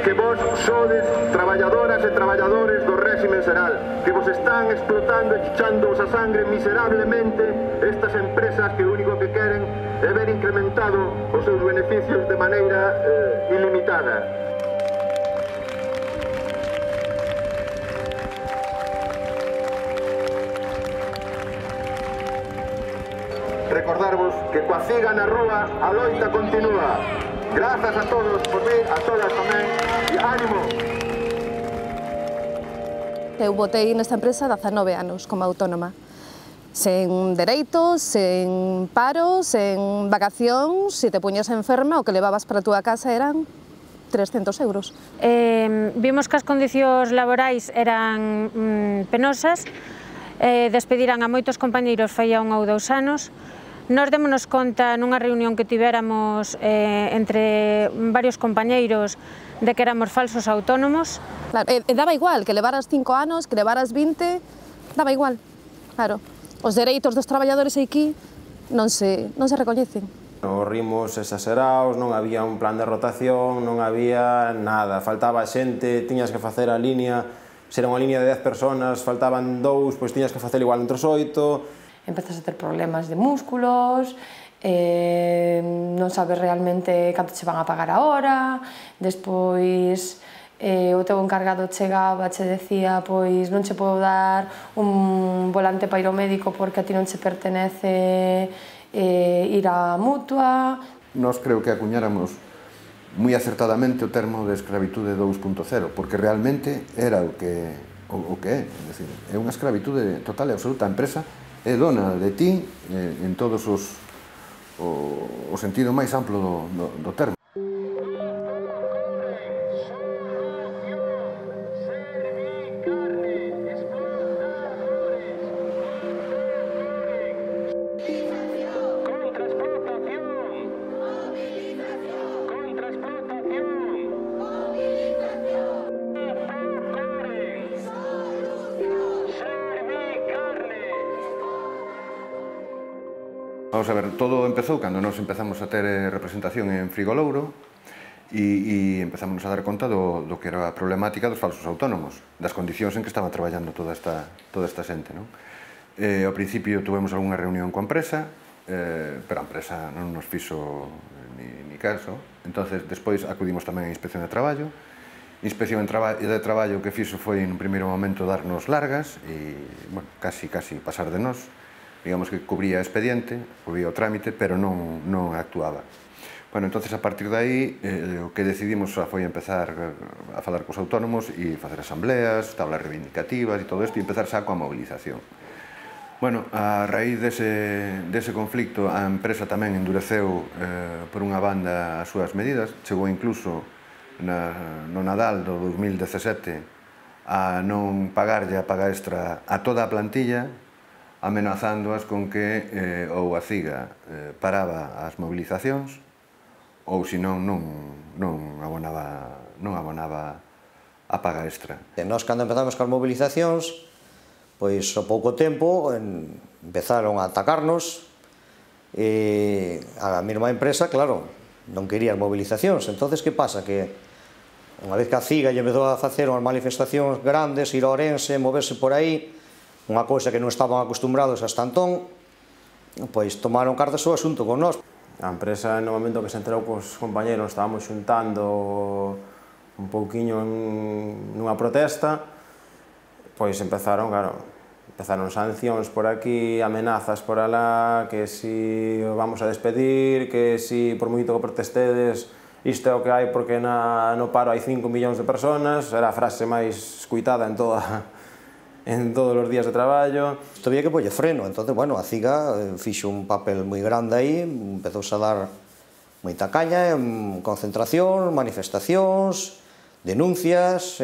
que vos sodes traballadoras e traballadores do réxime xeral, que vos están explotando e chuchándoos a sangre miserablemente estas empresas que o único que queren é ver incrementado os seus beneficios de maneira ilimitada. Recordarvos que coa ciga na rúa a loita continúa. Grazas a todos por vir, a todas tamén, e ánimo! Eu botei nesta empresa 19 anos como autónoma. Sen dereitos, sen paros, sen vacacións, se te puñas enferma, o que levabas para a túa casa eran 300 euros. Vimos que as condicións laborais eran penosas, despediran a moitos compañeiros fai 1 ou 2 anos. Nos démonos conta nunha reunión que tivéramos entre varios compañeiros de que éramos falsos autónomos. Claro, e daba igual que levaras 5 anos, que levaras 20, daba igual, claro. Os dereitos dos traballadores aquí non se recoñecen. Os ritmos exagerados, non había un plan de rotación, non había nada, faltaba xente, tiñas que facer a línea, se era unha línea de 10 personas, faltaban 2, pois tiñas que facer igual entre os 8. Empezas a ter problemas de músculos, non sabes realmente canto che van a pagar a hora, despois o teu encargado chegaba, che decía, pois non che podo dar un volante para ir ao médico porque a ti non che pertenece ir á mutua. Nós creo que acuñáramos moi acertadamente o termo de escravitude 2.0, porque realmente era o que é, é unha escravitude total e absoluta. A empresa é dona de ti en todos o sentido máis amplo do termo. Vamos a ver, todo empezou cando nos empezamos a ter representación en Frigolouro e empezamos a dar conta do que era a problemática dos falsos autónomos, das condicións en que estaba traballando toda esta xente. Ao principio tuvemos algunha reunión coa empresa, pero a empresa non nos fixo ni caso. Entonces, despois acudimos tamén a Inspección de Traballo. Inspección de Traballo o que fixo foi, nun primeiro momento, darnos largas e, bueno, casi pasar de nós. Digamos que cubría expediente, cubría o trámite, pero non actuaba. Bueno, entonces a partir de aí o que decidimos foi empezar a falar cos autónomos e facer asambleas, tablas reivindicativas e todo isto, e empezar xa coa movilización. Bueno, a raíz dese conflicto, a empresa tamén endureceu por unha banda as súas medidas, chegou incluso no Nadal do 2017 a non pagarlle a paga extra a toda a plantilla, amenazándoas con que ou a CIGA paraba as movilizacións ou senón non abonaba a paga extra. Nós, cando empezamos coas movilizacións, pois ao pouco tempo empezaron a atacarnos e a mesma empresa, claro, non quería as movilizacións. Entonces, que pasa? Que unha vez que a CIGA lle empezou a facer unhas manifestacións grandes, ir a Ourense, moverse por aí, unha cousa que non estaban acostumbrados hasta entón, pois tomaron cartas o asunto con nós. A empresa, no momento que se enterou cos compañeros, estábamos xuntando un pouquiño nunha protesta, pois empezaron sancións por aquí, amenazas por alá, que si vamos a despedir, que si por moito que protestedes, isto é o que hai porque no paro hai 5 millóns de personas, era a frase máis escuitada en todos os días de traballo. Isto había que polle freno, entón, bueno, a CIGA fixo un papel moi grande aí, empezouse a dar moita caña, concentracións, manifestacións, denuncias,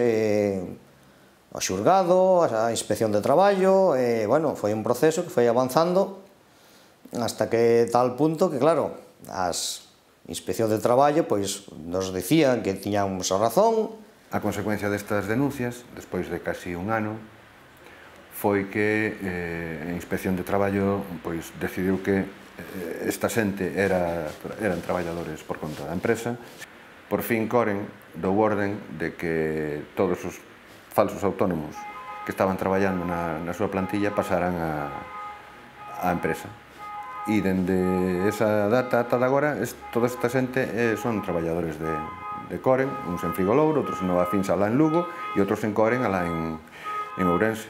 ao xulgado, a Inspección de Traballo, bueno, foi un proceso que foi avanzando hasta que tal punto que, claro, as Inspección de Traballo pois nos dicían que tiñamos a razón. A consecuencia destas denuncias, despois de casi un ano, foi que a Inspección de Traballo pois decidiu que esta xente eran traballadores por conta da empresa por fin Coren dou orden de que todos os falsos autónomos que estaban traballando na súa plantilla pasaran á empresa. E dende esa data ata de agora, toda esta xente son traballadores de Coren, uns en Frigolouro, outros en Nova Fins alá en Lugo e outros en Coren alá en Ourense.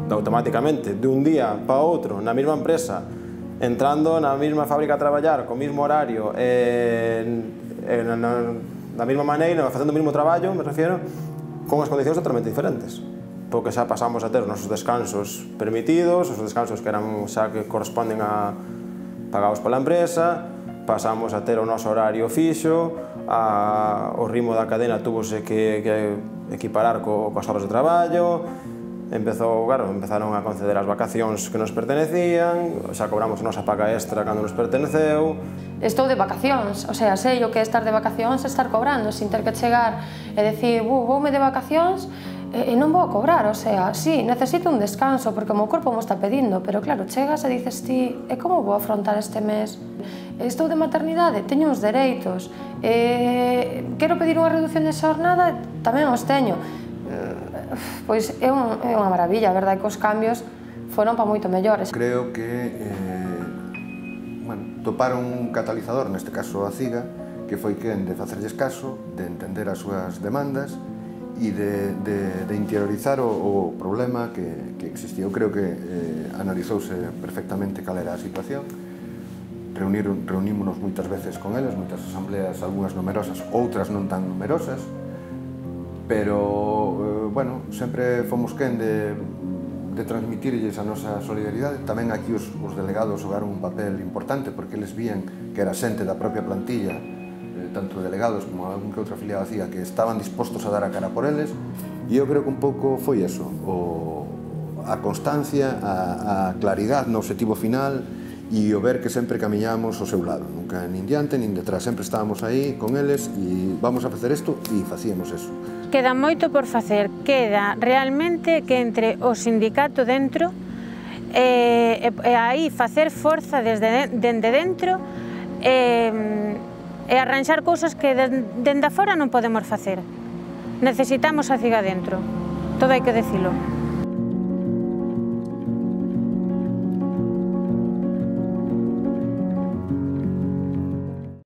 Automáticamente, de un día para outro, na mesma empresa, entrando na mesma fábrica a traballar, co mesmo horario, da mesma maneira, facendo o mesmo traballo, me refiero, con as condicións totalmente diferentes. Porque xa pasamos a ter os nosos descansos permitidos, os descansos que eran xa que corresponden a pagados pola empresa, pasamos a ter o noso horario fixo, o ritmo da cadena tuvose que equiparar coas horas de traballo, empezaron a conceder as vacacións que nos pertenecían, xa cobramos a nosa paga extra cando nos perteneceu. Estou de vacacións, o sea, sei o que é estar de vacacións e estar cobrando, sin ter que chegar e dicir, voume de vacacións e non vou a cobrar, o sea, sí, necesito un descanso porque o meu corpo mo está pedindo, pero claro, chegas e dices ti, e como vou afrontar este mes? Estou de maternidade, teño uns dereitos, quero pedir unha reducción de xornada, tamén os teño. Pois é unha maravilla, a verdade que os cambios foron para moito mellores. Creo que toparon un catalizador, neste caso a CIGA, que foi quen de facerlles caso, de entender as súas demandas e de interiorizar o problema que existía. Eu creo que analizouse perfectamente cal era a situación, reunímonos moitas veces con eles, moitas asambleas, algunhas numerosas, outras non tan numerosas, pero, bueno, sempre fomos quen de transmitirlles a nosa solidaridade. Tamén aquí os delegados xogaron un papel importante porque eles vían que era xente da propia plantilla, tanto delegados como algún que outra afiliada hacía, que estaban dispostos a dar a cara por eles, e eu creo que un pouco foi eso, a constancia, a claridade no objetivo final e o ver que sempre camiñábamos ao seu lado, nunca nin diante nin detrás, sempre estábamos aí con eles e vamos a facer isto e facíamos eso. Queda moito por facer, queda realmente que entre o sindicato dentro e aí facer forza dende dentro e arranxar cousas que dende fora non podemos facer. Necesitamos a CIGA dentro, todo hai que decilo.